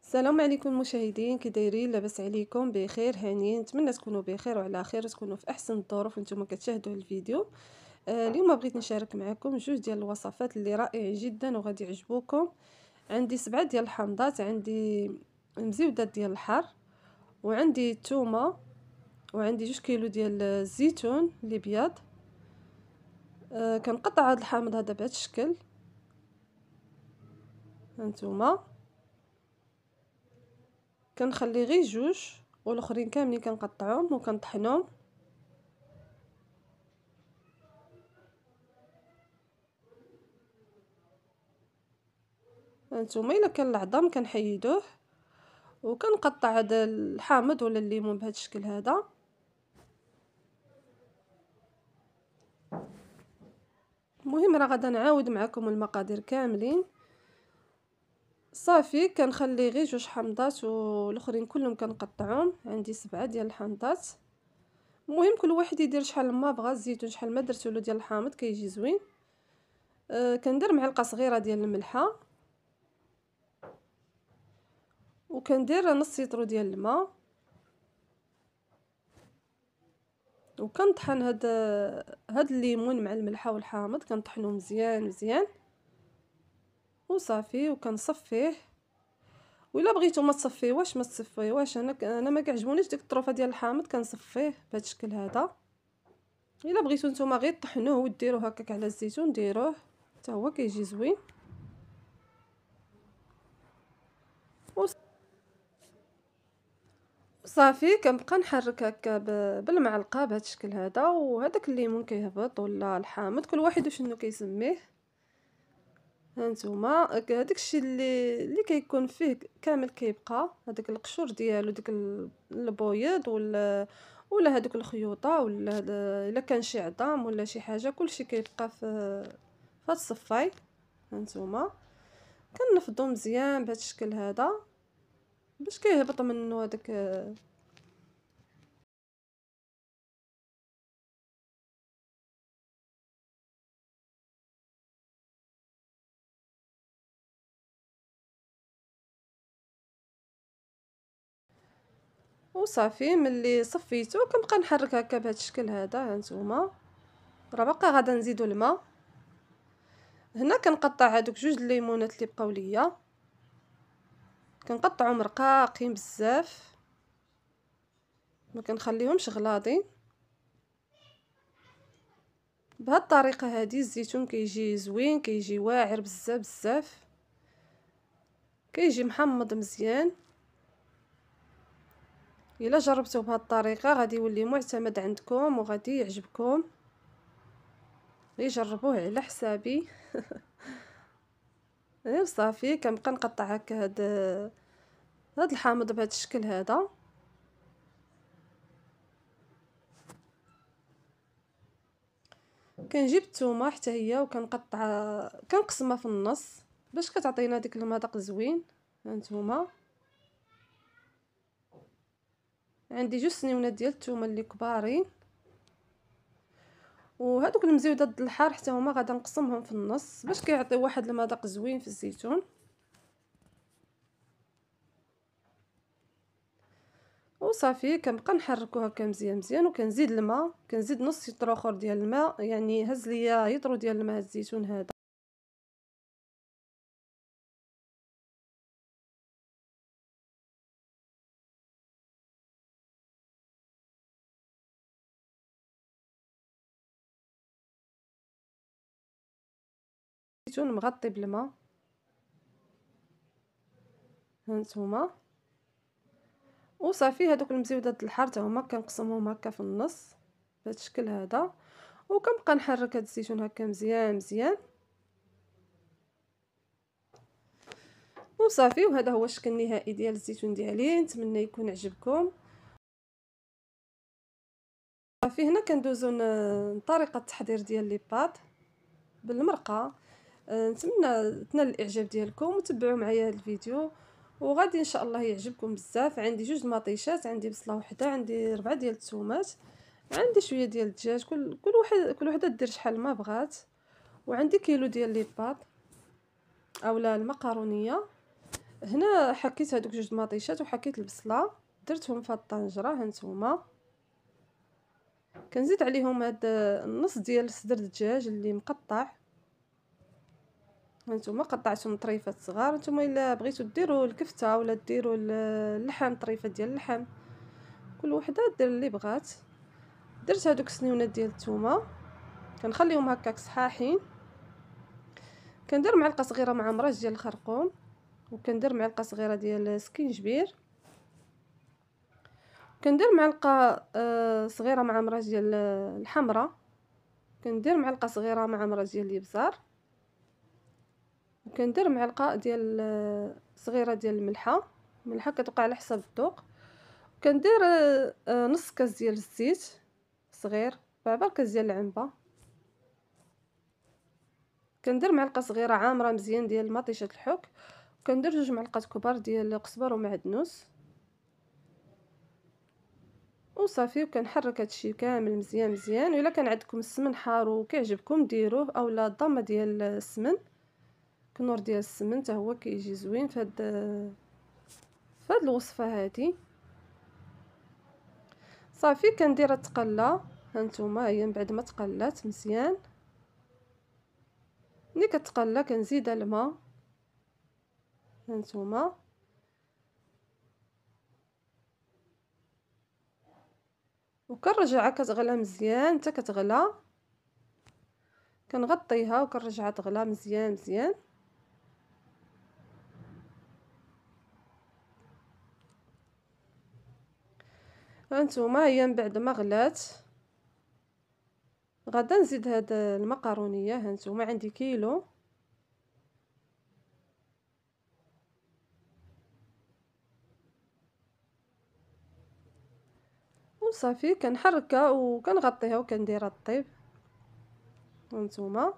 السلام عليكم المشاهدين، كي دايرين؟ لاباس عليكم؟ بخير هانيين؟ نتمنى تكونوا بخير وعلى خير، تكونوا في احسن الظروف وانتم كتشاهدوا الفيديو. اليوم بغيت نشارك معكم جوج ديال الوصفات اللي رائعين جدا وغادي يعجبوكم. عندي 7 ديال الحامضات، عندي مزيودات ديال الحر، وعندي الثومه، وعندي 2 كيلو ديال الزيتون اللي بيض. كنقطع هذا الحامض هذا بهذا الشكل، هانتوما كنخلي غير جوج والاخرين كاملين كنقطعهم وكنطحنهم. هانتوما الا كان العظم كنحيدوه وكنقطع هذا الحامض ولا الليمون بهذا الشكل هذا. المهم راه غادا نعاود معكم المقادير كاملين. صافي كنخلي غير جوج حامضات والاخرين كلهم كنقطعهم، عندي 7 ديال الحامضات. المهم كل واحد يدير شحال ما بغى، الزيتون شحال ما درتو له ديال الحامض كيجي زوين. كندير معلقه صغيره ديال الملحه، وكندير نص لتر ديال الماء، وكنطحن هاد الليمون مع الملحه والحامض، كنطحنو مزيان مزيان وصافي وكنصفيه. وإلا بغيتو ما تصفيوهش ما تصفيوهش، انا ما كيعجبونيش ديك الطروفه ديال الحامض، كنصفيه بهذا الشكل هذا. الا بغيتو نتوما غير طحنوه وديروه هكاك على الزيتون ديروه حتى هو كيجي زوين. وصافي كنبقى نحرك هكا بالمعلقه بهذا الشكل هذا، وهذاك الليمون كيهبط ولا الحامض كل واحد وشنو كيسميه. هانتوما داكشي اللي كيكون فيه كامل كيبقى، هذاك القشور ديالو، ديك البويض ولا هذوك الخيوطه، ولا الا كان شي عظام ولا شي حاجه كلشي كيبقى في هاد الصفاي. هانتوما كنفضو مزيان بهذا الشكل هذا باش كيهبط منه هذاك. وصافي ملي صفيتو كنبقى نحرك هكا بهذا الشكل هذا. هانتوما راه باقا غادا نزيدو الماء. هنا كنقطع هادوك جوج الليمونات اللي بقاو ليا، كنقطعهم رقاقين بزاف، ما كنخليهمش غلاضين. بهاد الطريقه هذه الزيتون كيجي زوين، كيجي واعر بزاف بزاف، كيجي محمض مزيان. الا جربتوه بهاد الطريقه غادي يولي معتمد عندكم وغادي يعجبكم، غير جربوه على حسابي. ايه صافي كنبقى نقطع هكا هاد الحامض بهذا الشكل هذا. كنجيب الثومه حتى هي وكنقطع، كنقسمها في النص باش كتعطينا ديك المذاق زوين. هانتوما عندي جوج سنيونات ديال الثومه اللي كبارين، وهذوك المزيودات د الحار حتى هما غادا نقسمهم في النص باش كيعطيو واحد المذاق زوين في الزيتون. وصافي كنبقى نحركو هكا مزيان مزيان، وكنزيد الماء، كنزيد نص لتر اخر ديال الماء، يعني هز ليا يطرو ديال الماء الزيتون هذا. الزيتون مغطي بالماء. هانتوما وصافي هذوك المزيودات الحار حتى هما كنقسمهم هكا في النص بهذا الشكل هذا، وكنبقى نحرك هذا الزيتون هكا مزيان مزيان. وصافي وهذا هو الشكل النهائي ديال الزيتون ديالي، نتمنى يكون عجبكم. صافي هنا كندوزو طريقه التحضير ديال لي باط بالمرقه. نتمنى تنال الاعجاب ديالكم وتبعوا معايا هذا الفيديو، وغادي ان شاء الله يعجبكم بزاف. عندي جوج مطيشات، عندي بصله وحده، عندي 4 ديال الثومات، عندي شويه ديال الدجاج، كل وحده دير شحال ما بغات، وعندي كيلو ديال لي باط اولا المقرونيه. هنا حكيت هادوك جوج مطيشات وحكيت البصله درتهم في الطنجره. هانتوما كنزيد عليهم هاد النص ديال صدر الدجاج اللي مقطع. هانتوما قطعتهم طريفات صغار. نتوما الا بغيتو ديروا الكفته ولا ديروا اللحم، طريفه ديال اللحم، كل وحده دير اللي بغات. درت هادوك السنيونات ديال الثومه كنخليهم هكاك صحاحين. كندير معلقه صغيره معمره ديال الخرقوم، وكندير معلقه صغيره ديال السكينجبير، كندير معلقه صغيره معمره ديال الحمراء، كندير معلقه صغيره معمره ديال الابزار، وكندير معلقه ديال صغيره ديال الملحه كتوقع على حسب الذوق. كندير نص كاس ديال الزيت صغير، ربع كاس ديال العنبه، كندير معلقه صغيره عامره مزيان ديال مطيشه الحك، وكندير جوج معلقات كبار ديال القزبر ومعدنوس وصافي. وكنحرك هادشي كامل مزيان مزيان. والا كان عندكم السمن حار وكيعجبكم ديروه، اولا الضامه ديال السمن، كنور ديال السمن حتى هو كيجي زوين في هاد الوصفه هادي. صافي كنديرها تقلى. هانتوما هي من بعد ما تقلات مزيان، ملي كتقلى كنزيدها الماء. هانتوما وكنرجعها كتغلى مزيان حتى كتغلى، كنغطيها وكنرجعها تغلى مزيان مزيان. هانتوما هي من بعد ما غلات غادا نزيد هاد المقرونيه. هانتوما عندي كيلو، وصافي كنحركها وكنغطيها وكنديرها طيب. هانتوما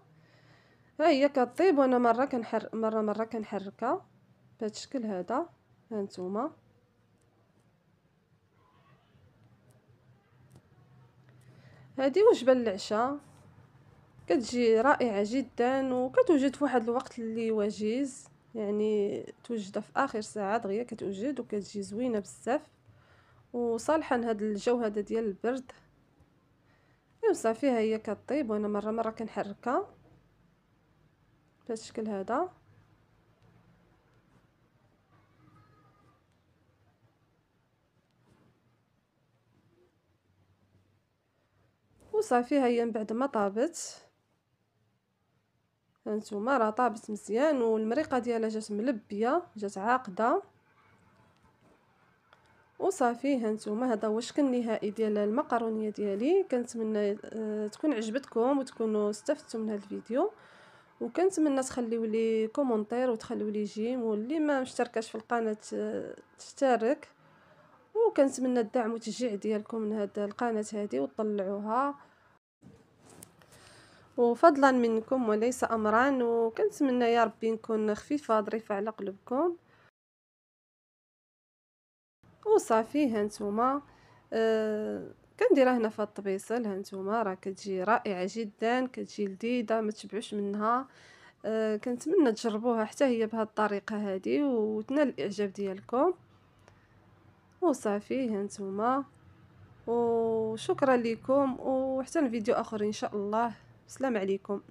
ها هي كطيب، وانا مره كنحركها بهذا الشكل هذا. هانتوما هذه وجبه للعشاء كتجي رائعه جدا، وكتوجد في واحد الوقت اللي وجيز، يعني توجد في اخر ساعه دغيا كتوجد وكتجي زوينه بزاف وصالحه لهذا الجو هذا ديال البرد. ايوا صافي ها هي كطيب، وانا مره كنحركها بهذا الشكل هذا. وصافي ها هي من بعد ما طابت. هانتوما راه طابت مزيان والمريقه ديالها جات ملبيه، جات عاقده. وصافي هانتوما هذا هو الشكل النهائي ديال المقرونيه ديالي. كنتمنى تكون عجبتكم وتكونوا استفدتوا من هذا الفيديو، وكنتمنى تخليو لي كومونتير وتخليو لي جيم، واللي ما مشتركاش في القناه تشترك. وكنتمنى الدعم والتشجيع ديالكم من هذه القناه هذه وطلعوها، وفضلا منكم وليس امرا. وكنتمنى يا ربي نكون خفيفه ظريفه على قلوبكم. وصافي هانتوما كنديرها هنا في الطبيصل. هانتوما راه كتجي رائعه جدا، كتجي لذيذه ما تشبعوش منها. كنتمنى تجربوها حتى هي بهذه الطريقه هذه وتنال الاعجاب ديالكم. وصافي هانتوما وشكرا لكم، وحتى الفيديو اخر ان شاء الله. السلام عليكم.